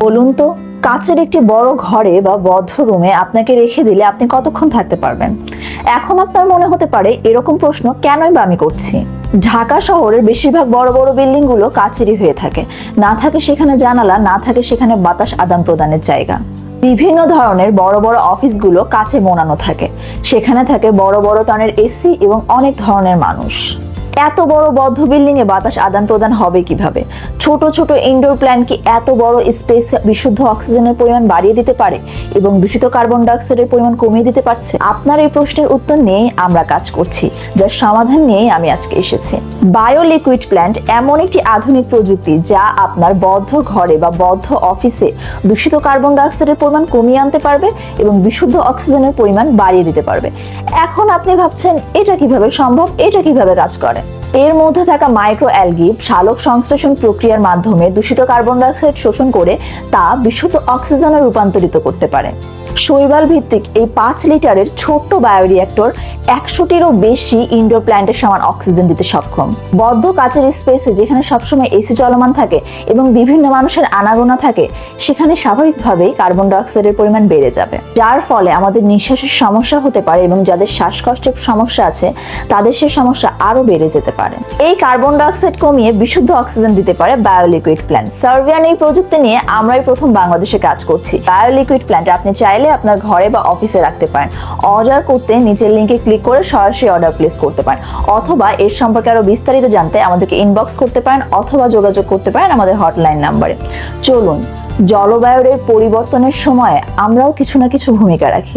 বলুন তো, কাচের একটি বড় ঘরে বা বদ্ধ রুমে আপনাকে রেখে দিলে আপনি কতক্ষণ থাকতে পারবেন? এখন আপনার মনে হতে পারে এরকম প্রশ্ন কেনই বা আমি করছি। ঢাকা শহরের বেশিরভাগ বড় বড় বিল্ডিং গুলো কাচেরই হয়ে থাকে। না থাকে সেখানে জানালা, না থাকে সেখানে বাতাস আদান প্রদানের জায়গা। বিভিন্ন ধরনের বড় বড় অফিসগুলো কাচে মোড়ানো থাকে। সেখানে থাকে বড় বড় টনের এসি এবং অনেক ধরনের মানুষ। এত বড় বদ্ধ বিল্ডিং এ বাতাস আদান প্রদান হবে কিভাবে? ছোট ছোট ইনডোর প্ল্যান্ট কি এত বড় স্পেস বিশুদ্ধ অক্সিজেনের পরিমাণ বাড়িয়ে দিতে পারে এবং দূষিত কার্বন ডাই অক্সাইডের পরিমাণ কমিয়ে দিতে পারছে? আপনার এই প্রশ্নের উত্তর নিয়েই আমরা কাজ করছি, যার সমাধান নিয়েই আমি আজকে এসেছি। বায়ো লিকুইড প্ল্যান্ট এমন একটি আধুনিক প্রযুক্তি যা আপনার বদ্ধ ঘরে বা বদ্ধ অফিসে দূষিত কার্বন ডাই অক্সাইডের পরিমাণ কমিয়ে আনতে পারবে এবং বিশুদ্ধ অক্সিজেনের পরিমাণ বাড়িয়ে দিতে পারবে। এখন আপনি ভাবছেন এটা কিভাবে সম্ভব, এটা কিভাবে কাজ করে? এর মধ্যে থাকা মাইক্রো অ্যালগি সালোক সংশ্লেষণ প্রক্রিয়ার মাধ্যমে দূষিত কার্বন ডাই অক্সাইড শোষণ করে তা বিশুদ্ধ অক্সিজেনে রূপান্তরিত করতে পারে। শৈবাল ভিত্তিক এই 5 লিটারের ছোট্ট বায়োরিঅ্যাক্টর 100টিরও বেশি ইনডোর প্ল্যান্টের সমান অক্সিজেন দিতে সক্ষম। বদ্ধ কাচের স্পেসে যেখানে সবসময় এসি চলমান থাকে এবং বিভিন্ন মানুষের আনাগোনা থাকে, সেখানে স্বাভাবিকভাবেই কার্বন ডাই অক্সাইডের পরিমাণ বেড়ে যাবে, যার ফলে আমাদের নিঃশ্বাসের সমস্যা হতে পারে এবং যাদের শ্বাসকষ্টের সমস্যা আছে তাদের সেই সমস্যা আরো বেড়ে যেতে পারে। এই কার্বন ডাই অক্সাইড কমিয়ে বিশুদ্ধ অক্সিজেন দিতে পারে বায়োলিকুইড প্ল্যান্ট। সার্ভিয়ান এই প্রযুক্তি নিয়ে আমরাই প্রথম বাংলাদেশে কাজ করছি। বায়োলিকুইড প্ল্যান্ট আপনি চাইলে আপনার ঘরে বা অফিসে রাখতে পারেন। অর্ডার করতে নিচের লিংকে ক্লিক করে সরাসরি অর্ডার প্লেস করতে পারেন, অথবা এর সম্পর্কে আরো বিস্তারিত জানতে আমাদেরকে ইনবক্স করতে পারেন অথবা যোগাযোগ করতে পারেন আমাদের হটলাইন নাম্বারে। চলুন জলবায়ুর পরিবর্তনের সময় আমরাও কিছু না কিছু ভূমিকা রাখি।